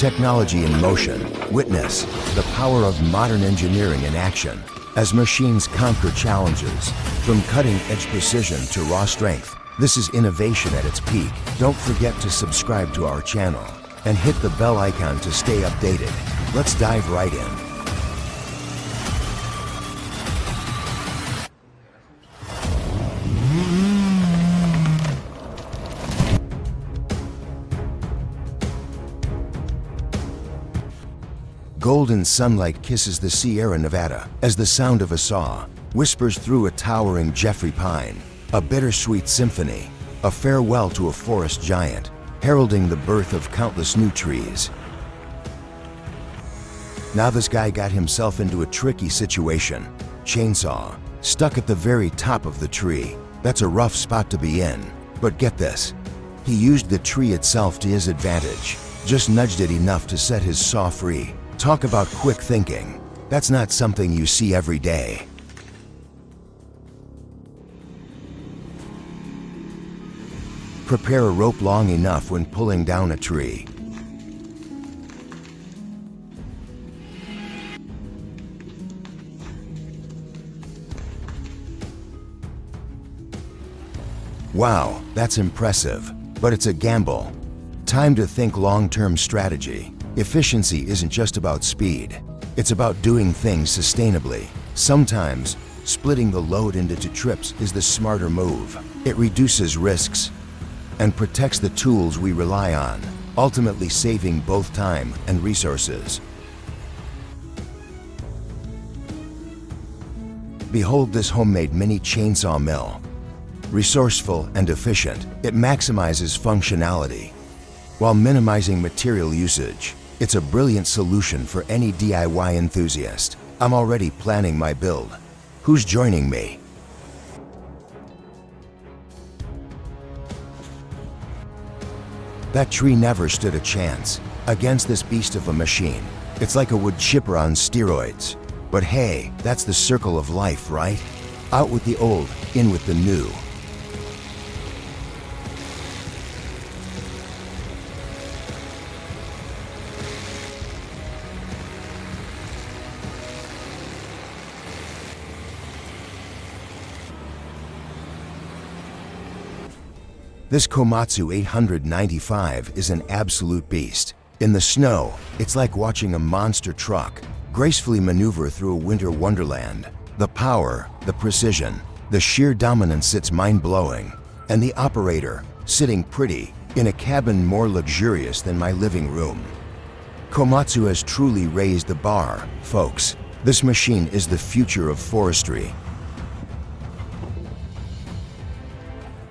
Technology in motion. Witness the power of modern engineering in action as machines conquer challenges. From cutting-edge precision to raw strength, this is innovation at its peak. Don't forget to subscribe to our channel and hit the bell icon to stay updated. Let's dive right in. Golden sunlight kisses the Sierra Nevada as the sound of a saw whispers through a towering Jeffrey pine, a bittersweet symphony, a farewell to a forest giant, heralding the birth of countless new trees. Now this guy got himself into a tricky situation. Chainsaw, stuck at the very top of the tree. That's a rough spot to be in. But get this, he used the tree itself to his advantage, just nudged it enough to set his saw free. Talk about quick thinking. That's not something you see every day. Prepare a rope long enough when pulling down a tree. Wow, that's impressive, but it's a gamble. Time to think long-term strategy. Efficiency isn't just about speed. It's about doing things sustainably. Sometimes, splitting the load into 2 trips is the smarter move. It reduces risks and protects the tools we rely on, ultimately saving both time and resources. Behold this homemade mini chainsaw mill. Resourceful and efficient, it maximizes functionality while minimizing material usage. It's a brilliant solution for any DIY enthusiast. I'm already planning my build. Who's joining me? That tree never stood a chance against this beast of a machine. It's like a wood chipper on steroids. But hey, that's the circle of life, right? Out with the old, in with the new. This Komatsu 895 is an absolute beast. In the snow, it's like watching a monster truck gracefully maneuver through a winter wonderland. The power, the precision, the sheer dominance, it's mind-blowing. And the operator, sitting pretty in a cabin more luxurious than my living room. Komatsu has truly raised the bar, folks. This machine is the future of forestry.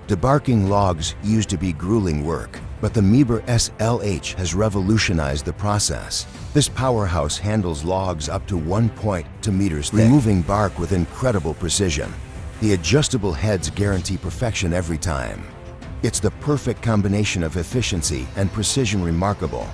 Debarking logs used to be grueling work, but the Meber SLH has revolutionized the process. This powerhouse handles logs up to 1.2 meters thick, removing bark with incredible precision. The adjustable heads guarantee perfection every time. It's the perfect combination of efficiency and precision. Remarkable.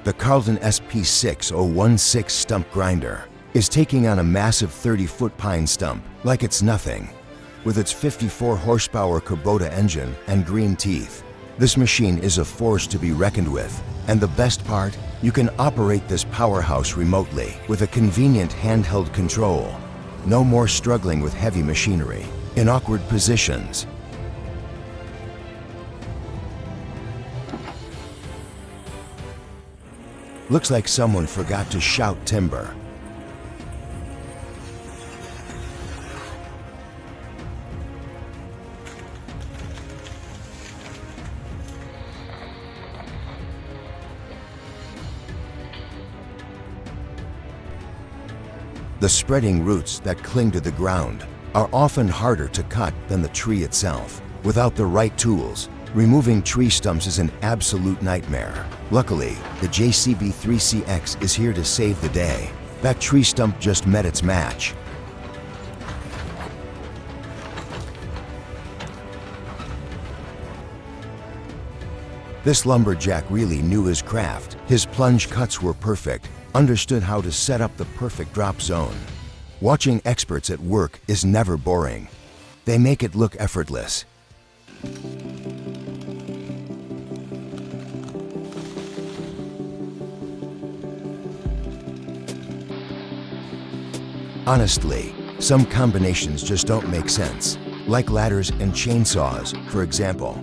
The Carlton SP6016 stump grinder is taking on a massive 30-foot pine stump like it's nothing. With its 54 horsepower Kubota engine and green teeth, this machine is a force to be reckoned with. And the best part? You can operate this powerhouse remotely with a convenient handheld control. No more struggling with heavy machinery in awkward positions. Looks like someone forgot to shout timber. The spreading roots that cling to the ground are often harder to cut than the tree itself. Without the right tools, removing tree stumps is an absolute nightmare. Luckily, the JCB3CX is here to save the day. That tree stump just met its match. This lumberjack really knew his craft. His plunge cuts were perfect, understood how to set up the perfect drop zone. Watching experts at work is never boring. They make it look effortless. Honestly, some combinations just don't make sense, like ladders and chainsaws, for example.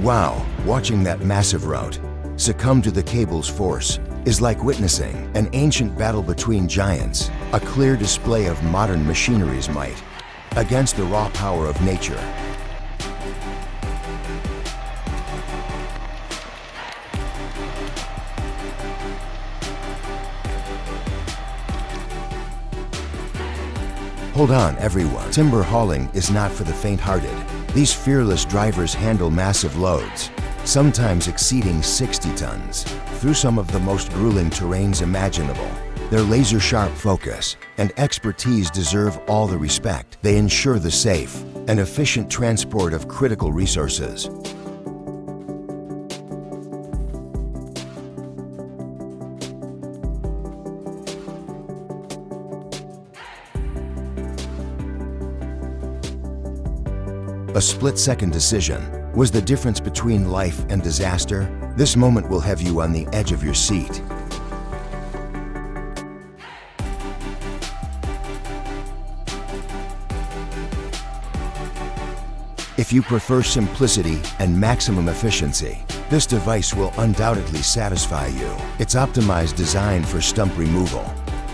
Wow, watching that massive route succumb to the cable's force is like witnessing an ancient battle between giants, a clear display of modern machinery's might against the raw power of nature. Hold on, everyone. Timber hauling is not for the faint-hearted. These fearless drivers handle massive loads, sometimes exceeding 60 tons, through some of the most grueling terrains imaginable. Their laser-sharp focus and expertise deserve all the respect. They ensure the safe and efficient transport of critical resources. A split-second decision was the difference between life and disaster. This moment will have you on the edge of your seat. If you prefer simplicity and maximum efficiency, this device will undoubtedly satisfy you. Its optimized design for stump removal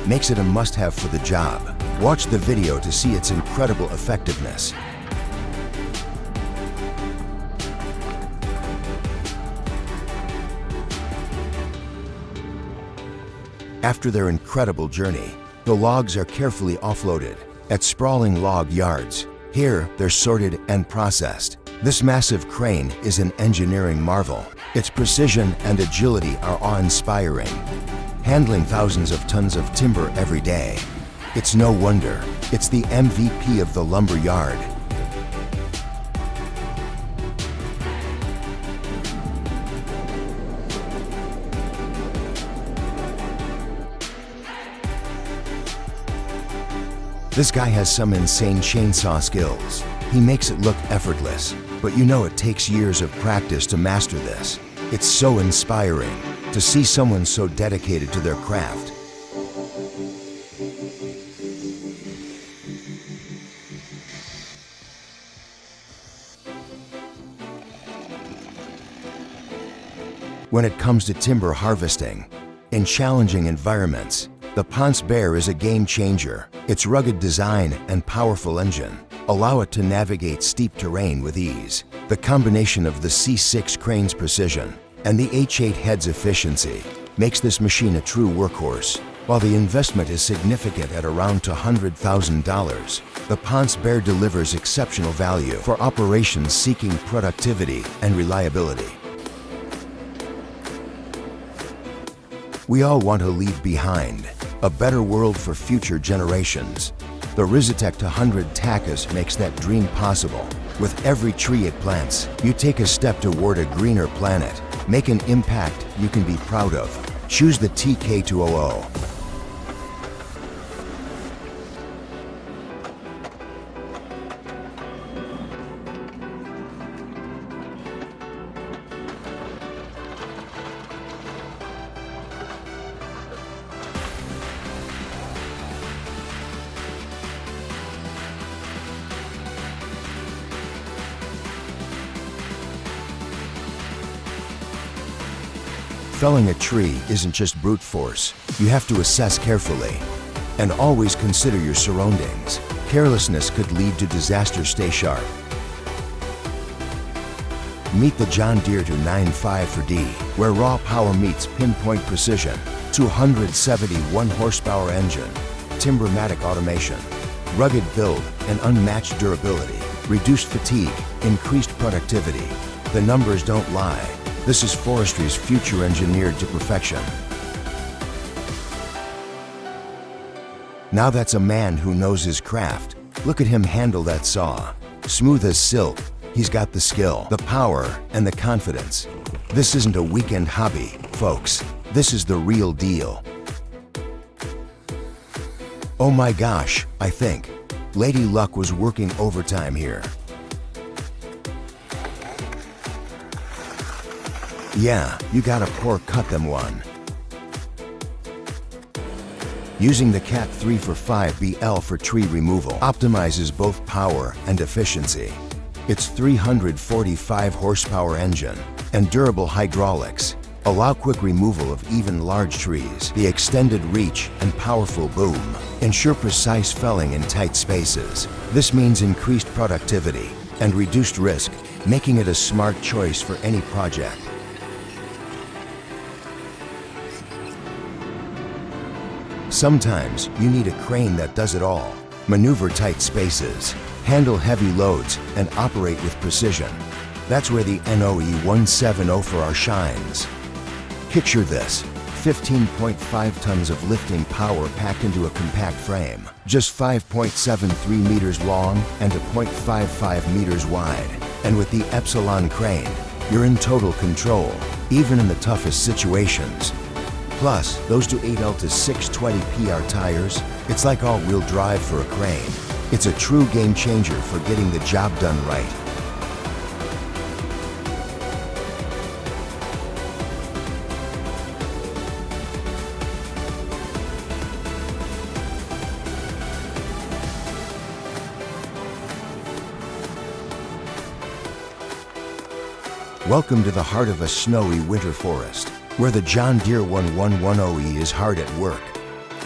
makes it a must-have for the job. Watch the video to see its incredible effectiveness. After their incredible journey, the logs are carefully offloaded at sprawling log yards. Here, they're sorted and processed. This massive crane is an engineering marvel. Its precision and agility are awe-inspiring, handling thousands of tons of timber every day. It's no wonder it's the MVP of the lumber yard. This guy has some insane chainsaw skills. He makes it look effortless, but you know it takes years of practice to master this. It's so inspiring to see someone so dedicated to their craft. When it comes to timber harvesting, in challenging environments, the Ponce Bear is a game changer. Its rugged design and powerful engine allow it to navigate steep terrain with ease. The combination of the C6 crane's precision and the H8 head's efficiency makes this machine a true workhorse. While the investment is significant at around $100,000, the Ponce Bear delivers exceptional value for operations seeking productivity and reliability. We all want to leave behind a better world for future generations. The Rizitech 200 Tacus makes that dream possible. With every tree it plants, you take a step toward a greener planet. Make an impact you can be proud of. Choose the TK200. Felling a tree isn't just brute force. You have to assess carefully and always consider your surroundings. Carelessness could lead to disaster. Stay sharp. Meet the John Deere 295-4D, where raw power meets pinpoint precision. 271 horsepower engine, Timbermatic automation, rugged build and unmatched durability, reduced fatigue, increased productivity. The numbers don't lie. This is forestry's future engineered to perfection. Now that's a man who knows his craft. Look at him handle that saw. Smooth as silk. He's got the skill, the power, and the confidence. This isn't a weekend hobby, folks. This is the real deal. Oh my gosh, I think Lady Luck was working overtime here. Yeah, you got a poor cut them one. Using the Cat 345BL for tree removal optimizes both power and efficiency. Its 345 horsepower engine and durable hydraulics allow quick removal of even large trees. The extended reach and powerful boom ensure precise felling in tight spaces. This means increased productivity and reduced risk, making it a smart choice for any project. Sometimes you need a crane that does it all. Maneuver tight spaces, handle heavy loads, and operate with precision. That's where the NOE 170 shines. Picture this, 15.5 tons of lifting power packed into a compact frame, just 5.73 meters long and 0.55 meters wide. And with the Epsilon crane, you're in total control, even in the toughest situations. Plus, those 2.8L to 620 PR tires, it's like all-wheel drive for a crane. It's a true game changer for getting the job done right. Welcome to the heart of a snowy winter forest, where the John Deere 1110E is hard at work.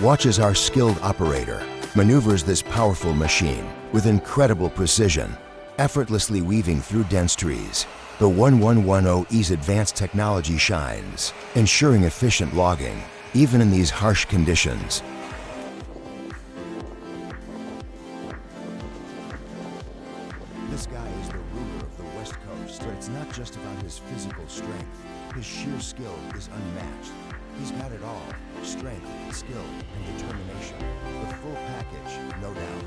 Watch as our skilled operator maneuvers this powerful machine with incredible precision, effortlessly weaving through dense trees. The 1110E's advanced technology shines, ensuring efficient logging, even in these harsh conditions. This guy is the ruler of the West Coast, but it's not just about his physical strength. His sheer skill is unmatched. He's got it all: strength, skill, and determination. The full package, no doubt.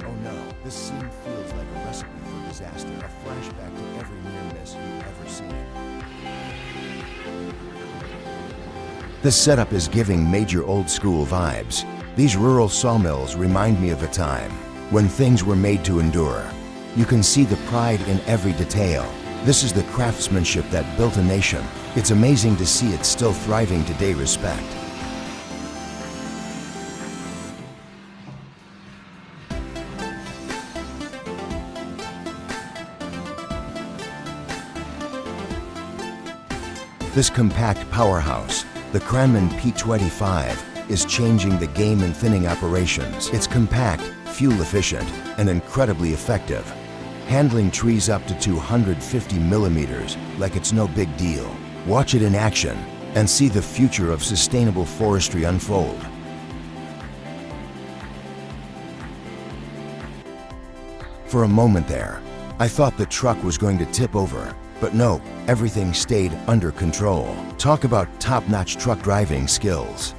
Oh no, this scene feels like a recipe for disaster, a flashback to every near miss you've ever seen. This setup is giving major old-school vibes. These rural sawmills remind me of a time when things were made to endure. You can see the pride in every detail. This is the craftsmanship that built a nation. It's amazing to see it still thriving today. Respect. This compact powerhouse, the Cranman P25, is changing the game in thinning operations. It's compact, fuel efficient, and incredibly effective, handling trees up to 250 millimeters like it's no big deal. Watch it in action and see the future of sustainable forestry unfold. For a moment there, I thought the truck was going to tip over, but no, everything stayed under control. Talk about top-notch truck driving skills.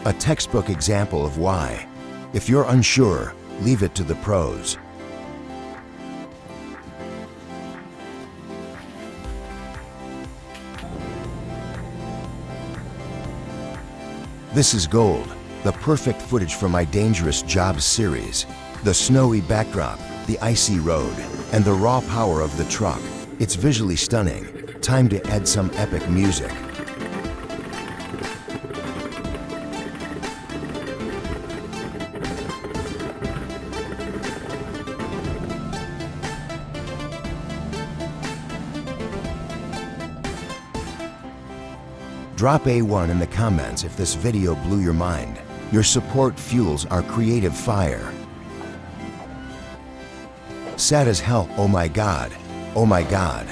A textbook example of why. If you're unsure, leave it to the pros. This is gold, the perfect footage for my Dangerous Jobs series. The snowy backdrop, the icy road, and the raw power of the truck. It's visually stunning. Time to add some epic music. Drop A1 in the comments if this video blew your mind. Your support fuels our creative fire. Sad as hell, oh my God, oh my God.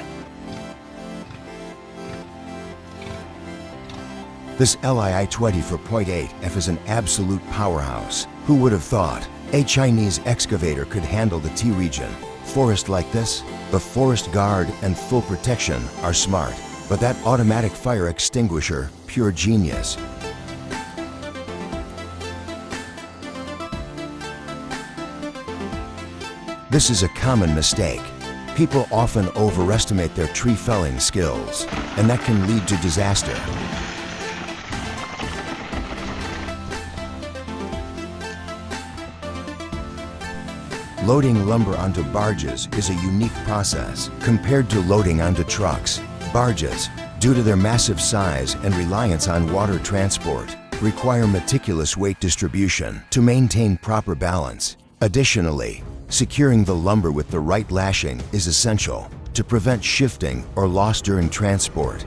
This LII 20 for 0.8F is an absolute powerhouse. Who would have thought a Chinese excavator could handle the T-region? Forest like this? The Forest Guard and full protection are smart. But that automatic fire extinguisher, pure genius. This is a common mistake. People often overestimate their tree felling skills, and that can lead to disaster. Loading lumber onto barges is a unique process compared to loading onto trucks. Barges, due to their massive size and reliance on water transport, require meticulous weight distribution to maintain proper balance. Additionally, securing the lumber with the right lashing is essential to prevent shifting or loss during transport.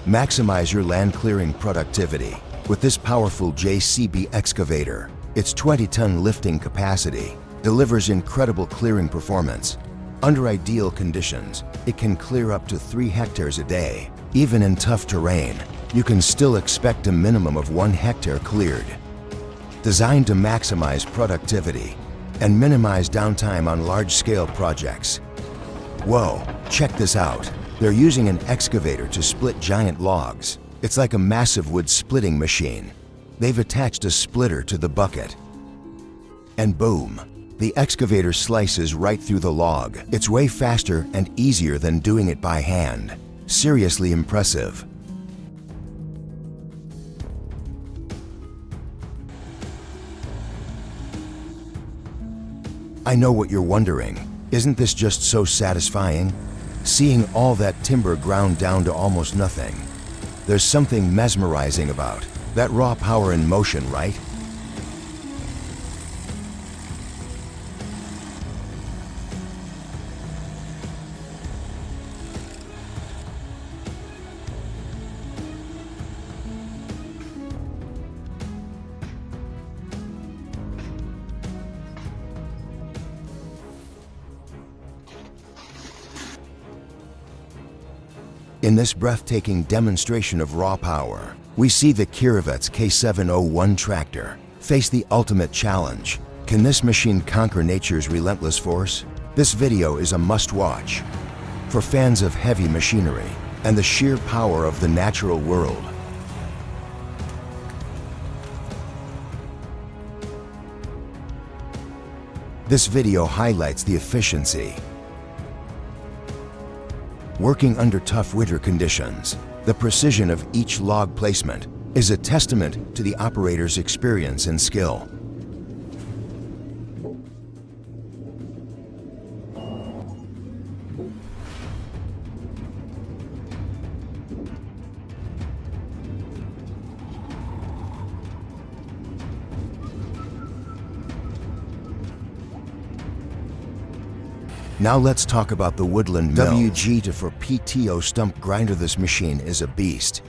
Maximize your land clearing productivity with this powerful JCB excavator. Its 20-ton lifting capacity delivers incredible clearing performance. Under ideal conditions, it can clear up to 3 hectares a day. Even in tough terrain, you can still expect a minimum of 1 hectare cleared. Designed to maximize productivity and minimize downtime on large-scale projects. Whoa, check this out. They're using an excavator to split giant logs. It's like a massive wood splitting machine. They've attached a splitter to the bucket. And boom, the excavator slices right through the log. It's way faster and easier than doing it by hand. Seriously impressive. I know what you're wondering. Isn't this just so satisfying? Seeing all that timber ground down to almost nothing. There's something mesmerizing about that raw power in motion, right? In this breathtaking demonstration of raw power, we see the Kiravet's K701 tractor face the ultimate challenge. Can this machine conquer nature's relentless force? This video is a must-watch for fans of heavy machinery and the sheer power of the natural world. This video highlights the efficiency. Working under tough winter conditions, the precision of each log placement is a testament to the operator's experience and skill. Now let's talk about the Woodland Mill WG for PTO stump grinder. This machine is a beast.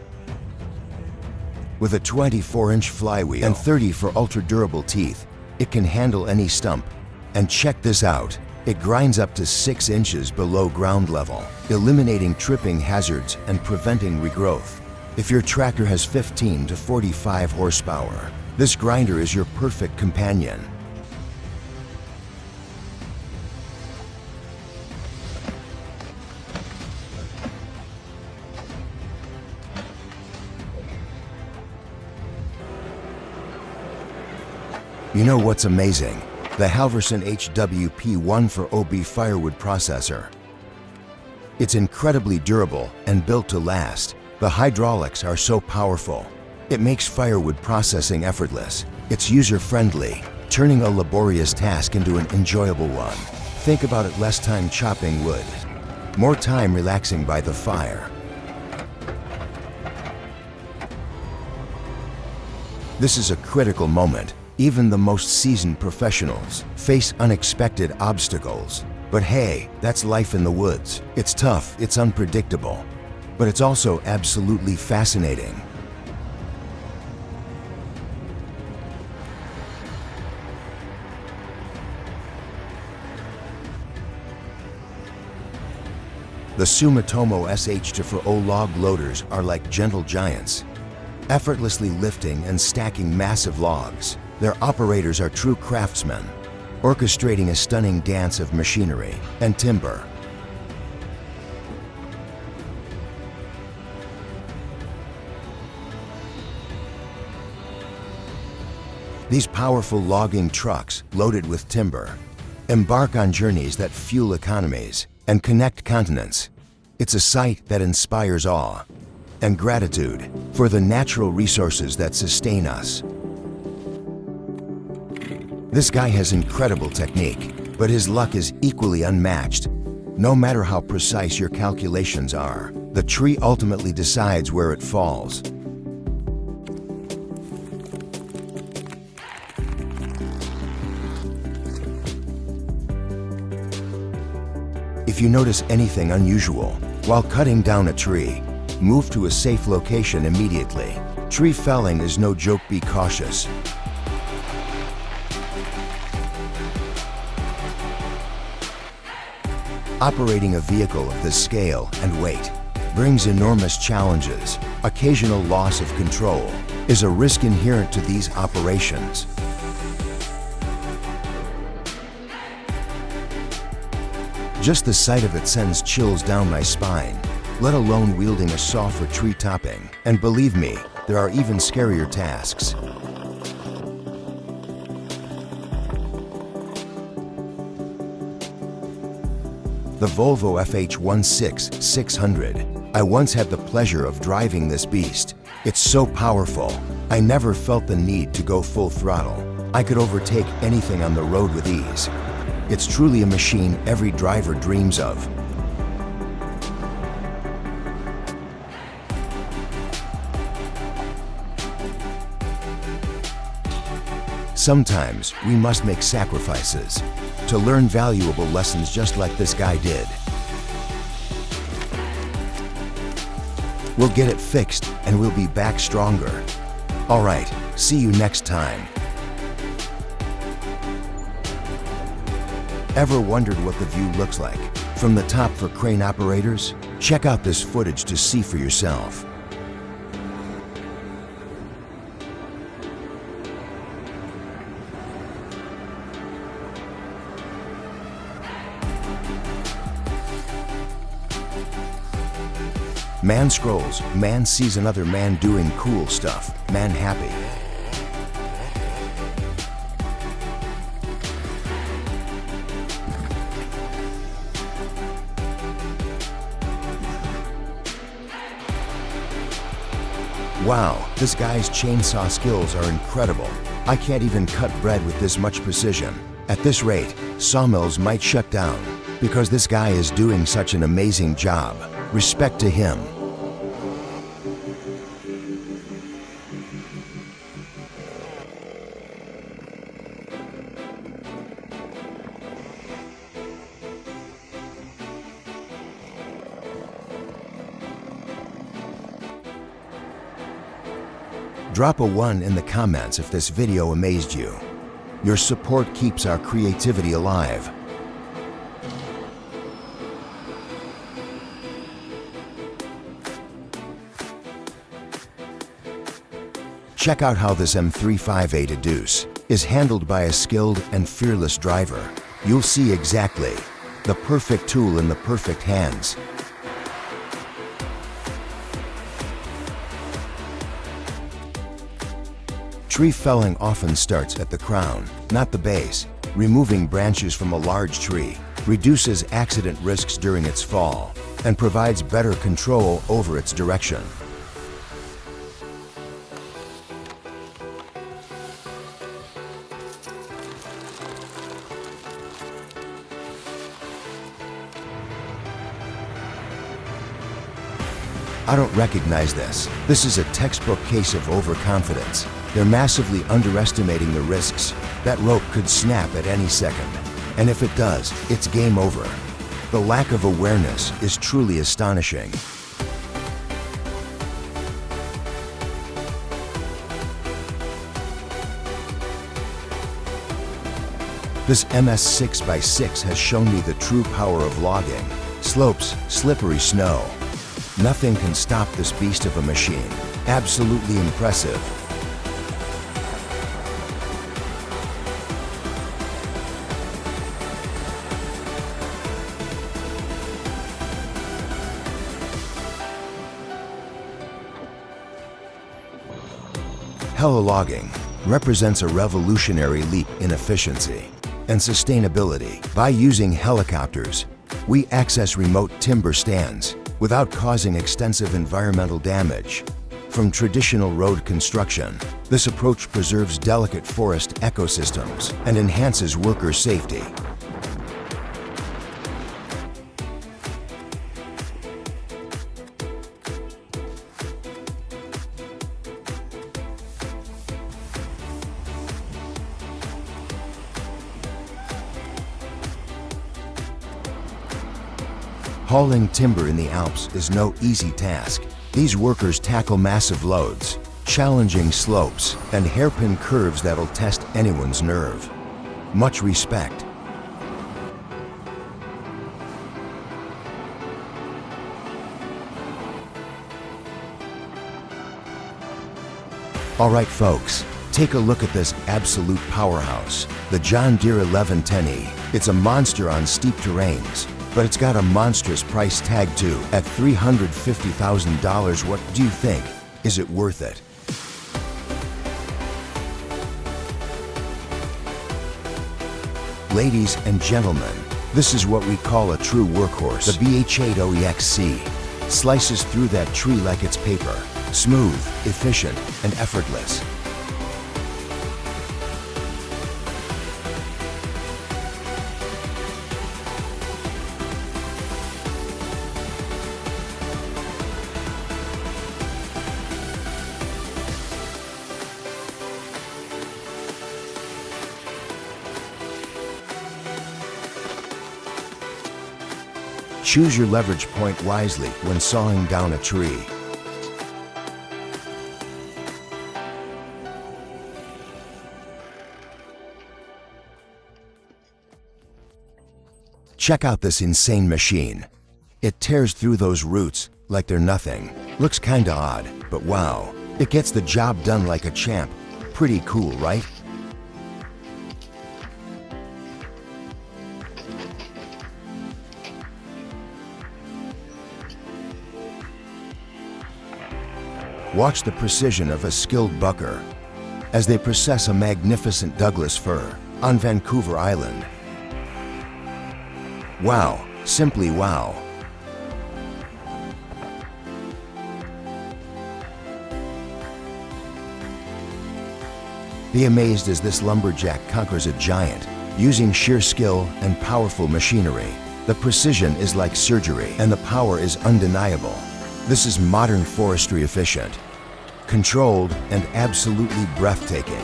With a 24-inch flywheel and 30 for ultra-durable teeth, it can handle any stump. And check this out, it grinds up to 6 inches below ground level, eliminating tripping hazards and preventing regrowth. If your tractor has 15 to 45 horsepower, this grinder is your perfect companion. You know what's amazing? The Halverson HWP1 for OB firewood processor. It's incredibly durable and built to last. The hydraulics are so powerful. It makes firewood processing effortless. It's user-friendly, turning a laborious task into an enjoyable one. Think about it: less time chopping wood, more time relaxing by the fire. This is a critical moment. Even the most seasoned professionals face unexpected obstacles. But hey, that's life in the woods. It's tough, it's unpredictable, but it's also absolutely fascinating. The Sumitomo SH240 log loaders are like gentle giants, effortlessly lifting and stacking massive logs. Their operators are true craftsmen, orchestrating a stunning dance of machinery and timber. These powerful logging trucks, loaded with timber, Embark on journeys that fuel economies and connect continents. It's a sight that inspires awe and gratitude for the natural resources that sustain us. This guy has incredible technique, but his luck is equally unmatched. No matter how precise your calculations are, the tree ultimately decides where it falls. If you notice anything unusual while cutting down a tree, move to a safe location immediately. Tree felling is no joke, be cautious. Operating a vehicle of this scale and weight brings enormous challenges. Occasional loss of control is a risk inherent to these operations. Just the sight of it sends chills down my spine, let alone wielding a saw for tree topping. And believe me, there are even scarier tasks. The Volvo FH16600. I once had the pleasure of driving this beast. It's so powerful, I never felt the need to go full throttle. I could overtake anything on the road with ease. It's truly a machine every driver dreams of. Sometimes we must make sacrifices to learn valuable lessons, just like this guy did. We'll get it fixed and we'll be back stronger. All right, see you next time. Ever wondered what the view looks like from the top for crane operators? Check out this footage to see for yourself. Man scrolls, man sees another man doing cool stuff, man happy. Wow, this guy's chainsaw skills are incredible. I can't even cut bread with this much precision. At this rate, sawmills might shut down because this guy is doing such an amazing job. Respect to him. Drop a 1 in the comments if this video amazed you. Your support keeps our creativity alive. Check out how this M358 Deuce is handled by a skilled and fearless driver. You'll see exactly the perfect tool in the perfect hands. Tree felling often starts at the crown, not the base. Removing branches from a large tree reduces accident risks during its fall and provides better control over its direction. I don't recognize this. This is a textbook case of overconfidence. They're massively underestimating the risks. That rope could snap at any second. And if it does, it's game over. The lack of awareness is truly astonishing. This MS6x6 has shown me the true power of logging. Slopes, slippery snow. Nothing can stop this beast of a machine. Absolutely impressive. Helo logging represents a revolutionary leap in efficiency. and sustainability. By using helicopters, we access remote timber stands without causing extensive environmental damage. From traditional road construction, this approach preserves delicate forest ecosystems and enhances worker safety. Hauling timber in the Alps is no easy task. These workers tackle massive loads, challenging slopes, and hairpin curves that'll test anyone's nerve. Much respect. All right, folks, take a look at this absolute powerhouse, the John Deere 1110E. It's a monster on steep terrains, but it's got a monstrous price tag too, at $350,000. What do you think? Is it worth it? Ladies and gentlemen, this is what we call a true workhorse. The BH8OEXC slices through that tree like it's paper. Smooth, efficient, and effortless. Choose your leverage point wisely when sawing down a tree. Check out this insane machine. It tears through those roots like they're nothing. Looks kinda odd, but wow, it gets the job done like a champ. Pretty cool, right? Watch the precision of a skilled bucker as they process a magnificent Douglas fir on Vancouver Island. Wow, simply wow. Be amazed as this lumberjack conquers a giant, using sheer skill and powerful machinery. The precision is like surgery, and the power is undeniable. This is modern forestry efficient, controlled, and absolutely breathtaking.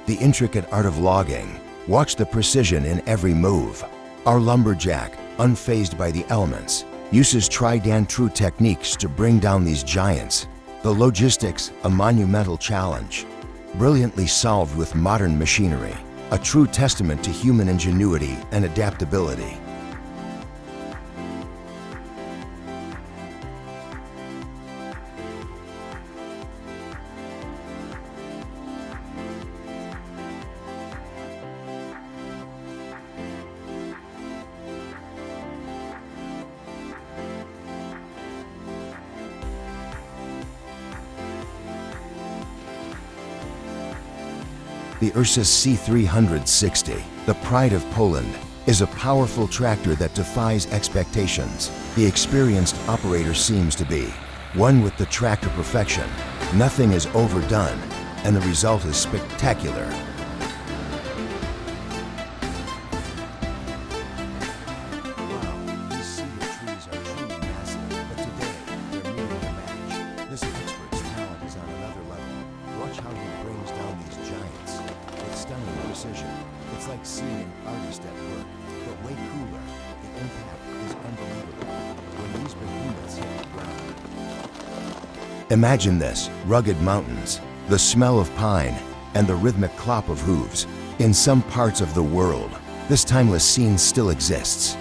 The intricate art of logging. Watch the precision in every move. Our lumberjack, unfazed by the elements, uses tried and true techniques to bring down these giants. The logistics, a monumental challenge, brilliantly solved with modern machinery, a true testament to human ingenuity and adaptability. The Ursus C360, the pride of Poland, is a powerful tractor that defies expectations. The experienced operator seems to be one with the tractor perfection. Nothing is overdone, and the result is spectacular. This expert's talent is on another level. Watch how he brings down these giants with stunning precision. It's like seeing an artist at work, but way cooler. The impact is unbelievable when these behemoths hit the ground. Imagine this: rugged mountains, the smell of pine, and the rhythmic clop of hooves. In some parts of the world, this timeless scene still exists.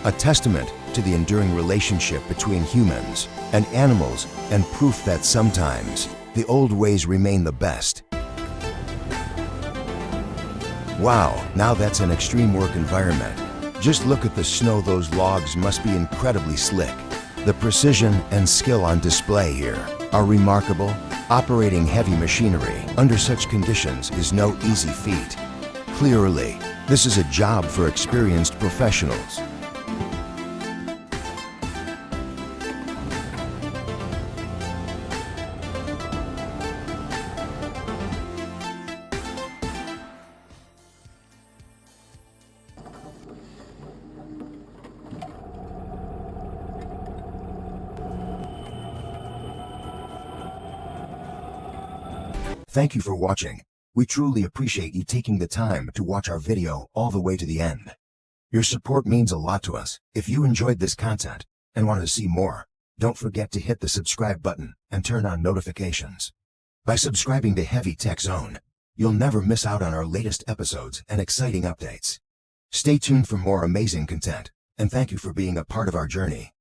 A testament to the enduring relationship between humans and animals, and proof that sometimes the old ways remain the best. Wow, now that's an extreme work environment. Just look at the snow, those logs must be incredibly slick. The precision and skill on display here are remarkable. Operating heavy machinery under such conditions is no easy feat. Clearly, this is a job for experienced professionals. Thank you for watching. We truly appreciate you taking the time to watch our video all the way to the end. Your support means a lot to us. If you enjoyed this content and want to see more, don't forget to hit the subscribe button and turn on notifications. By subscribing to Heavy Tech Zone, you'll never miss out on our latest episodes and exciting updates. Stay tuned for more amazing content, and thank you for being a part of our journey.